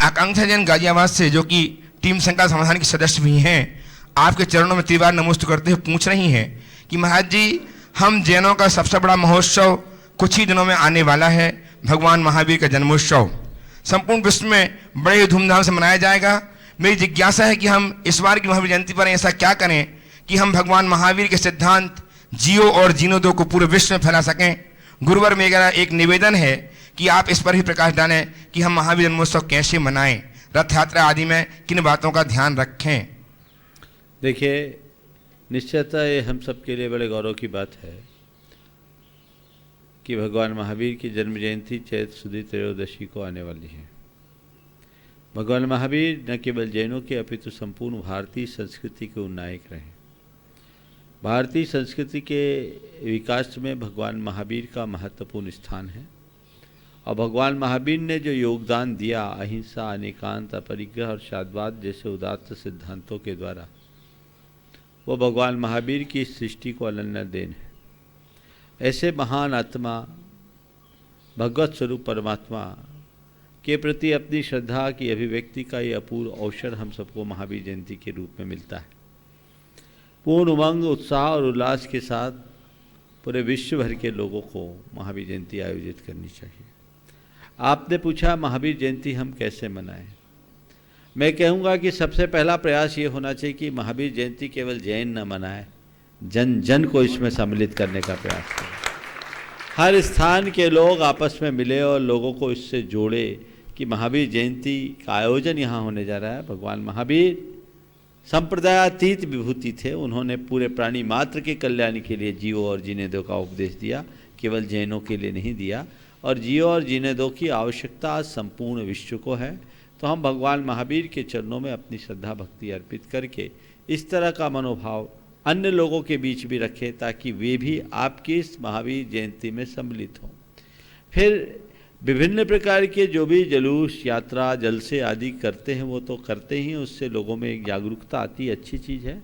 आकांक्षा जैन गाजियाबाद से, जो कि टीम संकल्प समाधान की सदस्य भी हैं, आपके चरणों में त्रिवार नमस्ते करते हुए पूछ रही हैं कि महाराज जी, हम जैनों का सबसे बड़ा महोत्सव कुछ ही दिनों में आने वाला है, भगवान महावीर का जन्मोत्सव संपूर्ण विश्व में बड़े ही धूमधाम से मनाया जाएगा। मेरी जिज्ञासा है कि हम इस बार की महावीर जयंती पर ऐसा क्या करें कि हम भगवान महावीर के सिद्धांत जियो और जीनो दो को पूरे विश्व में फैला सकें। गुरुवर मेरा एक निवेदन है कि आप इस पर ही प्रकाश डालें कि हम महावीर जन्मोत्सव कैसे मनाएं, रथ यात्रा आदि में किन बातों का ध्यान रखें। देखिए, निश्चयतः ये हम सब के लिए बड़े गौरव की बात है कि भगवान महावीर की जन्म जयंती चैत्र सुदी त्रयोदशी को आने वाली है। भगवान महावीर न केवल जैनों के अपितु संपूर्ण भारतीय संस्कृति के उन्नायक रहे। भारतीय संस्कृति के विकास में भगवान महावीर का महत्वपूर्ण स्थान है और भगवान महावीर ने जो योगदान दिया अहिंसा, अनेकांत, अपरिग्रह और शांतवाद जैसे उदात्त सिद्धांतों के द्वारा, वो भगवान महावीर की सृष्टि को अनन्य देन है। ऐसे महान आत्मा, भगवत स्वरूप परमात्मा के प्रति अपनी श्रद्धा की अभिव्यक्ति का ये अपूर्व अवसर हम सबको महावीर जयंती के रूप में मिलता है। पूर्ण उमंग, उत्साह और उल्लास के साथ पूरे विश्व भर के लोगों को महावीर जयंती आयोजित करनी चाहिए। आपने पूछा महावीर जयंती हम कैसे मनाएं। मैं कहूँगा कि सबसे पहला प्रयास ये होना चाहिए कि महावीर जयंती केवल जैन न मनाए, जन जन को इसमें सम्मिलित करने का प्रयास करें। हर स्थान के लोग आपस में मिले और लोगों को इससे जोड़े कि महावीर जयंती का आयोजन यहाँ होने जा रहा है। भगवान महावीर संप्रदायातीत विभूति थे। उन्होंने पूरे प्राणी मात्र के कल्याण के लिए जियो और जीने दो का उपदेश दिया, केवल जैनों के लिए नहीं दिया। और जियो और जीने दो की आवश्यकता संपूर्ण विश्व को है। तो हम भगवान महावीर के चरणों में अपनी श्रद्धा भक्ति अर्पित करके इस तरह का मनोभाव अन्य लोगों के बीच भी रखें ताकि वे भी आपकी इस महावीर जयंती में सम्मिलित हों। फिर विभिन्न प्रकार के जो भी जुलूस, यात्रा, जलसे आदि करते हैं वो तो करते ही, उससे लोगों में एक जागरूकता आती है, अच्छी चीज़ है।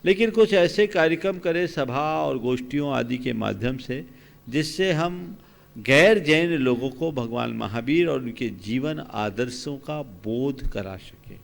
लेकिन कुछ ऐसे कार्यक्रम करें सभा और गोष्ठियों आदि के माध्यम से जिससे हम गैर जैन लोगों को भगवान महावीर और उनके जीवन आदर्शों का बोध करा सके।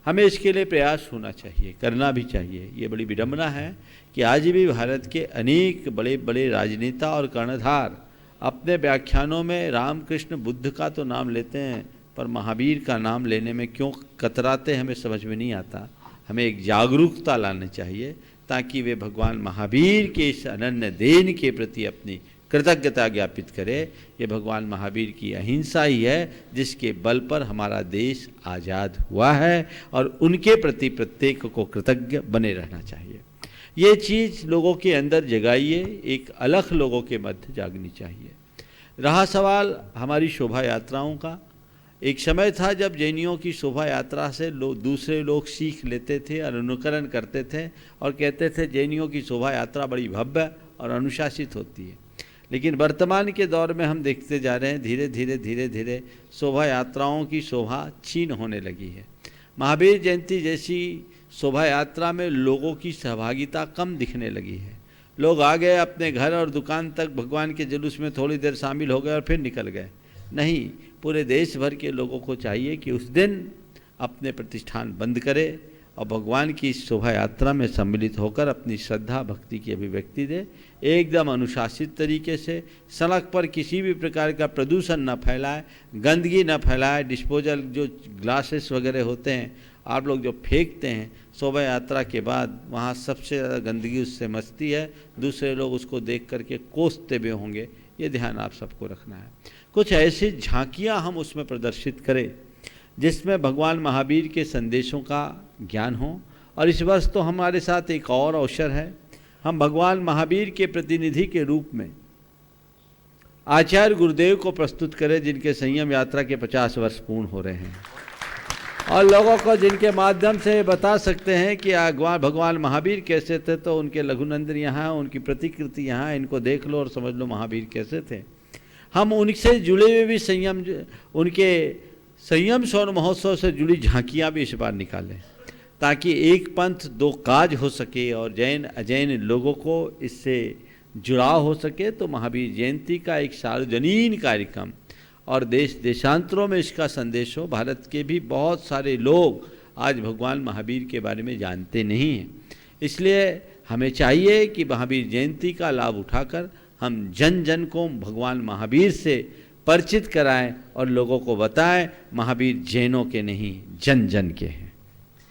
हमें इसके लिए प्रयास होना चाहिए, करना भी चाहिए। ये बड़ी विडंबना है कि आज भी भारत के अनेक बड़े बड़े राजनेता और कर्णधार अपने व्याख्यानों में रामकृष्ण बुद्ध का तो नाम लेते हैं, पर महावीर का नाम लेने में क्यों कतराते हमें समझ में नहीं आता। हमें एक जागरूकता लानी चाहिए ताकि वे भगवान महावीर के इस अनन्य देन के प्रति अपनी कृतज्ञता ज्ञापित करे। ये भगवान महावीर की अहिंसा ही है जिसके बल पर हमारा देश आज़ाद हुआ है और उनके प्रति प्रत्येक को कृतज्ञ बने रहना चाहिए। ये चीज़ लोगों के अंदर जगाइए, एक अलख लोगों के मध्य जागनी चाहिए। रहा सवाल हमारी शोभा यात्राओं का, एक समय था जब जैनियों की शोभा यात्रा से दूसरे लोग सीख लेते थे और अनुकरण करते थे और कहते थे जैनियों की शोभा यात्रा बड़ी भव्य और अनुशासित होती है। लेकिन वर्तमान के दौर में हम देखते जा रहे हैं धीरे धीरे शोभा यात्राओं की शोभा क्षीण होने लगी है। महावीर जयंती जैसी शोभा यात्रा में लोगों की सहभागिता कम दिखने लगी है। लोग आ गए अपने घर और दुकान तक, भगवान के जुलूस में थोड़ी देर शामिल हो गए और फिर निकल गए। नहीं, पूरे देश भर के लोगों को चाहिए कि उस दिन अपने प्रतिष्ठान बंद करें और भगवान की इस शोभा यात्रा में सम्मिलित होकर अपनी श्रद्धा भक्ति की अभिव्यक्ति दे। एकदम अनुशासित तरीके से, सड़क पर किसी भी प्रकार का प्रदूषण न फैलाए, गंदगी न फैलाए। डिस्पोजल जो ग्लासेस वगैरह होते हैं आप लोग जो फेंकते हैं शोभा यात्रा के बाद, वहाँ सबसे ज़्यादा गंदगी उससे मचती है, दूसरे लोग उसको देख करके कोसते भी होंगे। ये ध्यान आप सबको रखना है। कुछ ऐसी झांकियाँ हम उसमें प्रदर्शित करें जिसमें भगवान महावीर के संदेशों का ज्ञान हो। और इस वर्ष तो हमारे साथ एक और अवसर है, हम भगवान महावीर के प्रतिनिधि के रूप में आचार्य गुरुदेव को प्रस्तुत करें जिनके संयम यात्रा के 50 वर्ष पूर्ण हो रहे हैं और लोगों को जिनके माध्यम से बता सकते हैं कि भगवान महावीर कैसे थे। तो उनके लघुनंदन यहाँ, उनकी प्रतिकृति यहाँ, इनको देख लो और समझ लो महावीर कैसे थे। हम उनसे जुड़े हुए भी संयम, उनके संयम स्वर्ण महोत्सव से जुड़ी झांकियाँ भी इस बार निकालें ताकि एक पंथ दो काज हो सके और जैन अजैन लोगों को इससे जुड़ाव हो सके। तो महावीर जयंती का एक सार्वजनीन कार्यक्रम और देश देशांतरों में इसका संदेश हो। भारत के भी बहुत सारे लोग आज भगवान महावीर के बारे में जानते नहीं हैं। इसलिए हमें चाहिए कि महावीर जयंती का लाभ उठाकर हम जन जन को भगवान महावीर से परिचित कराएं और लोगों को बताएं महावीर जैनों के नहीं, जन जन के हैं।